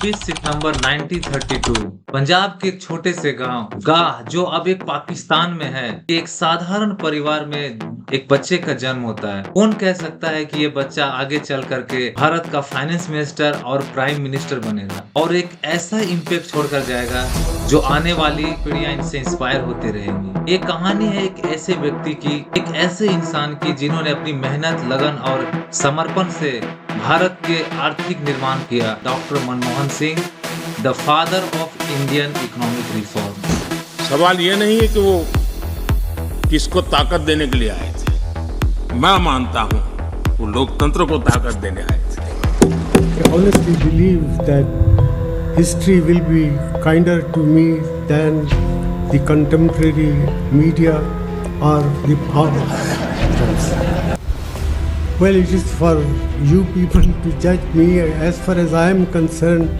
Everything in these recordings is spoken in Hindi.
26 सितंबर 1932 पंजाब के एक छोटे से गांव गाह जो अब एक पाकिस्तान में है, एक साधारण परिवार में एक बच्चे का जन्म होता है। कौन कह सकता है कि ये बच्चा आगे चल करके भारत का फाइनेंस मिनिस्टर और प्राइम मिनिस्टर बनेगा और एक ऐसा इम्पैक्ट छोड़कर जाएगा जो आने वाली पीढ़ियां इनसे इंस्पायर होती रहेंगी। ये कहानी है एक ऐसे व्यक्ति की, एक ऐसे इंसान की जिन्होंने अपनी मेहनत, लगन और समर्पण से भारत के आर्थिक निर्माण किया। Doctor Manmohan Singh, the father of Indian economic reform. सवाल ये नहीं है कि वो किसको ताकत देने के लिए आए थे। मैं मानता हूं वो लोकतंत्र को ताकत देने आए थे। I honestly believe that history will be kinder to me than the contemporary media or the powers. Well, it is for you people to judge me. As far as I am concerned,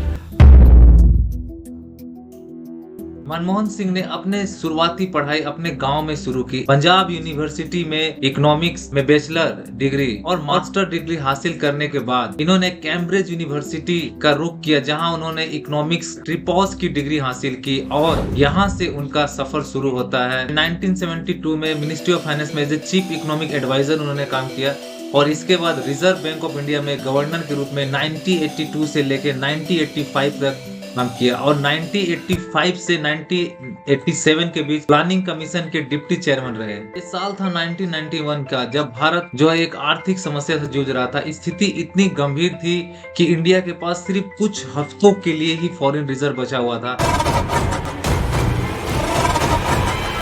Manmohan Singh ने अपने शुरुआती पढ़ाई अपने गांव में शुरू की। पंजाब यूनिवर्सिटी में इकोनॉमिक्स में बैचलर डिग्री और मास्टर डिग्री हासिल करने के बाद इन्होंने कैम्ब्रिज यूनिवर्सिटी का रुख किया, जहां उन्होंने इकोनॉमिक्स ट्रिपॉस की डिग्री हासिल की और यहां से उनका सफर शुरू होता है। 1972 में मिनिस्ट्री ऑफ फाइनेंस में as a chief economic adviser उन्होंने काम किया और इसके बाद रिजर्व बैंक ऑफ इंडिया में गवर्नर के रूप में 1982 से लेकर 1985 तक काम किया और 1985 से 1987 के बीच प्लानिंग कमीशन के डिप्टी चेयरमैन रहे। ये साल था 1991 का, जब भारत जो है एक आर्थिक समस्या से जूझ रहा था। स्थिति इतनी गंभीर थी कि इंडिया के पास सिर्फ कुछ हफ्तों के लिए ही फॉरेन रिजर्व बचा हुआ था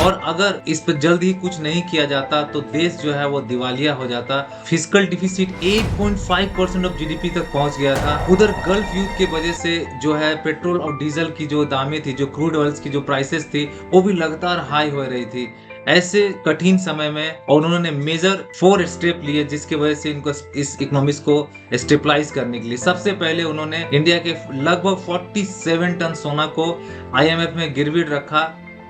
और अगर इस पर जल्द ही कुछ नहीं किया जाता तो देश जो है वो दिवालिया हो जाता। फिस्कल डिफिसिट 8.5% ऑफ जीडीपी तक पहुंच गया था। उधर गल्फ युद्ध के वजह से जो है पेट्रोल और डीजल की जो दामें थी, जो क्रूड ऑयल्स की जो प्राइसेस थी, वो भी लगातार हाई हो रही थी। ऐसे कठिन समय में और उन्होंने मेजर 4 स्टेप लिए जिसके वजह से इनको इस इकोनॉमिक्स को स्टेबलाइज करने के लिए सबसे पहले उन्होंने इंडिया के लगभग 47 टन सोना को IMF में गिरवी रखा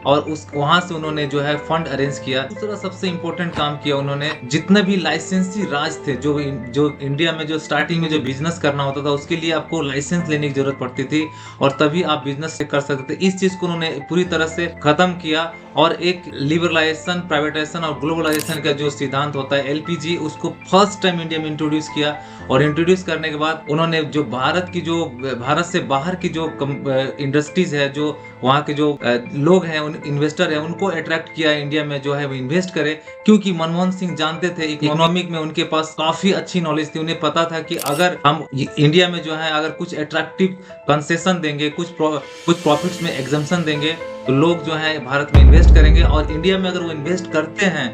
और उस वहां से उन्होंने जो है फंड अरेंज किया। दूसरा सबसे इम्पोर्टेंट काम किया उन्होंने, जितने भी लाइसेंसी राज थे जो इंडिया में जो स्टार्टिंग में जो बिजनेस करना होता था उसके लिए आपको लाइसेंस लेने की जरूरत पड़ती थी और तभी आप बिजनेस कर सकते थे। इस चीज को उन्होंने पूरी तरह से खत्म किया और एक लिबरलाइजेशन, प्राइवेटाइजेशन और ग्लोबलाइजेशन का जो सिद्धांत होता है LPG, उसको फर्स्ट टाइम इंडिया में इंट्रोड्यूस किया और इंट्रोड्यूस करने के बाद उन्होंने जो भारत से बाहर की जो इंडस्ट्रीज है, जो वहाँ के जो लोग हैं, इन्वेस्टर है, उनको अट्रैक्ट किया इंडिया में जो है वो इन्वेस्ट करे, क्योंकि मनमोहन सिंह जानते थे इकोनॉमिक में उनके पास काफी अच्छी नॉलेज थी। उन्हें पता था कि अगर हम इंडिया में जो है अगर कुछ अट्रैक्टिव कंसेशन देंगे, कुछ प्रॉफिट्स में एग्जम्पशन देंगे तो लोग जो है भारत में इन्वेस्ट करेंगे और इंडिया में अगर वो इन्वेस्ट करते हैं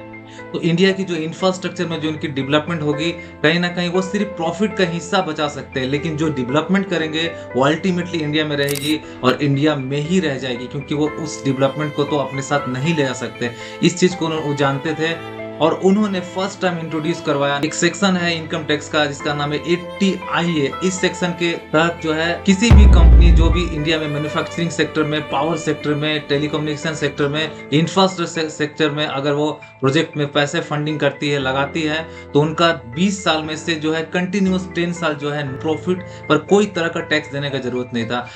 तो इंडिया की जो इंफ्रास्ट्रक्चर में जो उनकी डेवलपमेंट होगी, कहीं ना कहीं वो सिर्फ प्रॉफिट का हिस्सा बचा सकते हैं, लेकिन जो डेवलपमेंट करेंगे वो अल्टीमेटली इंडिया में रहेगी और इंडिया में ही रह जाएगी, क्योंकि वो उस डेवलपमेंट को तो अपने साथ नहीं ले जा सकते। इस चीज को वो जानते थे और उन्होंने फर्स्ट टाइम इंट्रोड्यूस करवाया। एक सेक्शन है इनकम टैक्स का जिसका नाम है 80IA। इस सेक्शन के तहत जो है किसी भी कंपनी जो भी इंडिया में मैन्युफैक्चरिंग सेक्टर में, पावर सेक्टर में, टेलीकम्युनिकेशन सेक्टर में, इंफ्रास्ट्रक्चर सेक्टर में अगर वो प्रोजेक्ट में पैसे फंडिंग करती है, लगाती है, तो उनका 20 साल में से जो है कंटिन्यूस 10 साल जो है प्रॉफिट पर कोई तरह का टैक्स देने का जरूरत नहीं था।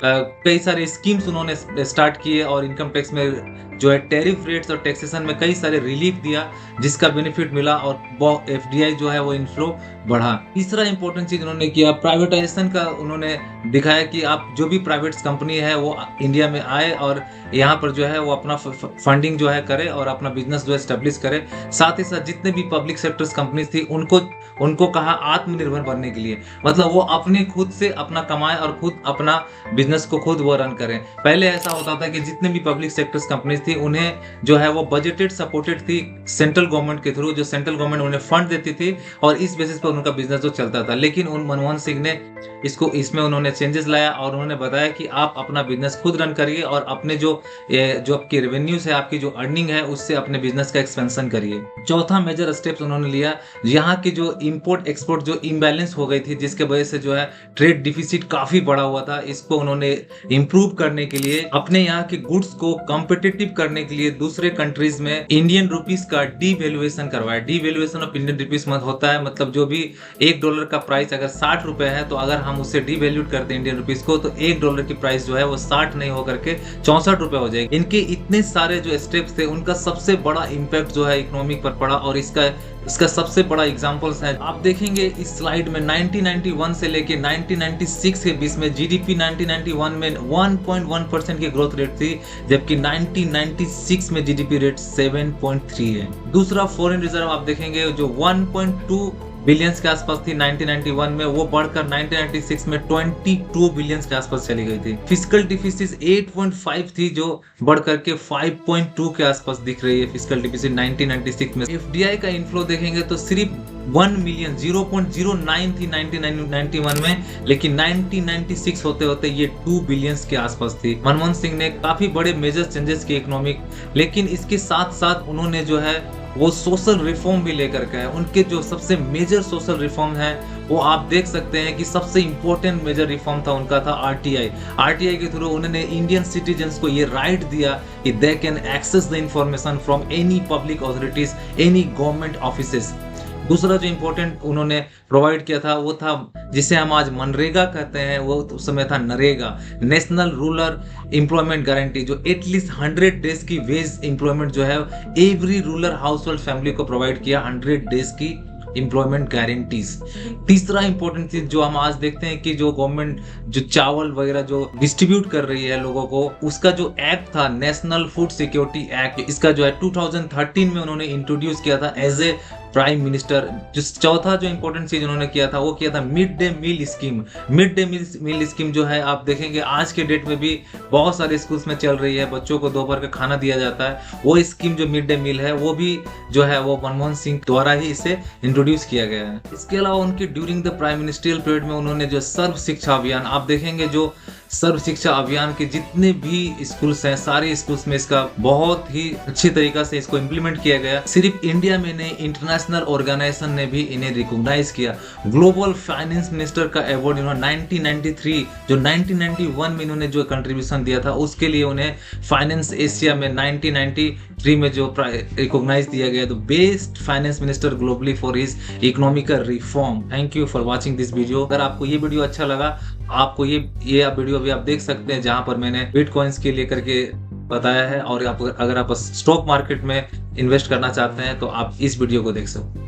कई सारे स्कीम्स उन्होंने स्टार्ट किए और इनकम टैक्स में जो है टैरिफ रेट्स और टैक्सेशन में कई सारे रिलीफ दिया, जिसका बेनिफिट मिला और FDI जो है वो इनफ्लो बढ़ा। तीसरा इंपॉर्टेंट चीज उन्होंने किया, प्राइवेटाइजेशन का उन्होंने दिखाया कि आप जो भी प्राइवेट कंपनी है वो इंडिया में आए और यहाँ पर जो है वो अपना फंडिंग जो है करे और अपना बिजनेस जो है स्टेब्लिश करे। साथ ही साथ जितने भी पब्लिक सेक्टर्स कंपनीज थी उनको कहा आत्मनिर्भर बनने के लिए, मतलब वो अपने खुद से अपना कमाए और खुद अपना बिजनेस को खुद वो रन करें। पहले ऐसा होता था कि जितने भी पब्लिक सेक्टर्स कंपनीज थी उन्हें जो है वो बजटेड सपोर्टेड थी सेंट्रल गवर्नमेंट के थ्रू, जो सेंट्रल गवर्नमेंट उन्हें फंड देती थी और इस बेसिस पर उनका बिजनेस जो चलता था। लेकिन मनमोहन सिंह ने इसमें उन्होंने चेंजेस लाया और उन्होंने बताया कि आप अपना बिजनेस खुद रन करिए और अपने जो आपकी रेवेन्यूज है, आपकी जो अर्निंग है, उससे अपने बिजनेस का एक्सपेंशन करिए। चौथा मेजर स्टेप्स उन्होंने लिया, यहाँ की जो इंपोर्ट एक्सपोर्ट जो इम्बैलेंस हो गई थी, जिसके वजह से जो है ट्रेड डिफिसिट काफी बड़ा हुआ था, इसको उन्होंने इंप्रूव करने के लिए, अपने यहाँ के गुड्स को कॉम्पिटिटिव करने के लिए दूसरे कंट्रीज में इंडियन रुपीस का डीवैल्यूएशन डिवैल्यूएशन करवाया। डिवैल्यूएशन ऑफ इंडियन रुपीस मत होता है, मतलब जो भी $1 का प्राइस अगर 60 रुपए है, तो अगर हम उससे डिवैल्यूट करते हैं इंडियन रुपीस को, तो $1 की प्राइस जो है वो 60 नहीं होकर के 64 रुपए हो जाएगी। इनके इतने सारे जो स्टेप्स थे, उनका सबसे बड़ा इम्पैक्ट जो है इकोनॉमिक पर पड़ा, और इसका सबसे बड़ा एग्जांपल्स है। आप देखेंगे इस स्लाइड में 1991 से लेके 1996 के बीच में जीडीपी 1991 में 1.1% की ग्रोथ रेट थी, जबकि 1996 में जीडीपी रेट 7.3 है। दूसरा फॉरेन रिजर्व आप देखेंगे जो 1.2 बिलियंस के आसपास थी 1991 में, वो बढ़कर 1996 में 22 बिलियंस के आसपास चली गई थी। फिस्कल डिफिसिट 8.5 थी, जो बढ़कर के 5.2 के आसपास दिख रही है फिस्कल डिफिसिट 1996 में। एफडीआई का इनफ्लो देखेंगे तो सिर्फ 1 मिलियन 0.09 थी 1991 में, लेकिन 1996 होते होते ये 2 बिलियंस के आसपास थी। मनमोहन सिंह ने काफी बड़े मेजर चेंजेस किए इकोनॉमिक, लेकिन इसके साथ साथ उन्होंने जो है वो सोशल रिफॉर्म भी लेकर के है। उनके जो सबसे मेजर सोशल रिफॉर्म है, वो आप देख सकते हैं कि सबसे इंपॉर्टेंट मेजर रिफॉर्म था उनका था आरटीआई के थ्रू उन्होंने इंडियन सिटीजन्स को ये राइट दिया कि they can access the information from any public authorities, any government offices. दूसरा जो इम्पोर्टेंट उन्होंने प्रोवाइड किया था वो था जिसे हम आज मनरेगा कहते हैं, वो उस समय था NREGA, national rural employment guarantee, जो एटलीस्ट 100 डेज की वेज एम्प्लॉयमेंट जो है every rural house hold family को प्रोवाइड किया, 100 डेज की एम्प्लॉयमेंट गारंटीज। तीसरा इंपॉर्टेंट चीज जो हम आज देखते हैं कि जो गवर्नमेंट जो चावल वगैरह जो डिस्ट्रीब्यूट कर रही है लोगों को, उसका जो एक्ट था नेशनल फूड सिक्योरिटी एक्ट, इसका जो है 2013 में उन्होंने इंट्रोड्यूस किया था एज ए प्राइम मिनिस्टर। जो चौथा जो इंपॉर्टेंट चीज उन्होंने किया था वो किया था mid day meal scheme. Mid day meal scheme जो है आप देखेंगे आज के डेट में भी बहुत सारे स्कूल्स में चल रही है, बच्चों को दोपहर का खाना दिया जाता है। वो स्कीम जो मिड डे मील है वो भी जो है वो मनमोहन सिंह द्वारा ही इसे इंट्रोड्यूस किया गया है। इसके अलावा उनके during the prime ministerial period में उन्होंने जो सर्व शिक्षा अभियान, आप देखेंगे जो सर्व शिक्षा अभियान के जितने भी स्कूल्स हैं सारे स्कूल्स में इसका बहुत ही अच्छी तरीका से इसको इम्प्लीमेंट किया गया। सिर्फ इंडिया में नहीं, इंटरनेशनल ऑर्गेनाइजेशन ने भी इन्हें रिकॉग्नाइज किया। ग्लोबल फाइनेंस मिनिस्टर का अवार्ड इन्होंने 1993 जो 1991 में इन्होंने जो कंट्रीब्यूशन दिया था उसके लिए उन्हें फाइनेंस एशिया में 1993 में जो रिकॉग्नाइज दिया गया, तो best finance minister globally for his economical reform. Thank you for watching this video. अगर आपको ये वीडियो अच्छा लगा, आपको ये वीडियो भी आप देख सकते हैं जहां पर मैंने बिटकॉइंस के लेकर के बताया है, और अगर आप स्टॉक मार्केट में इन्वेस्ट करना चाहते हैं तो आप इस वीडियो को देख सकते हैं।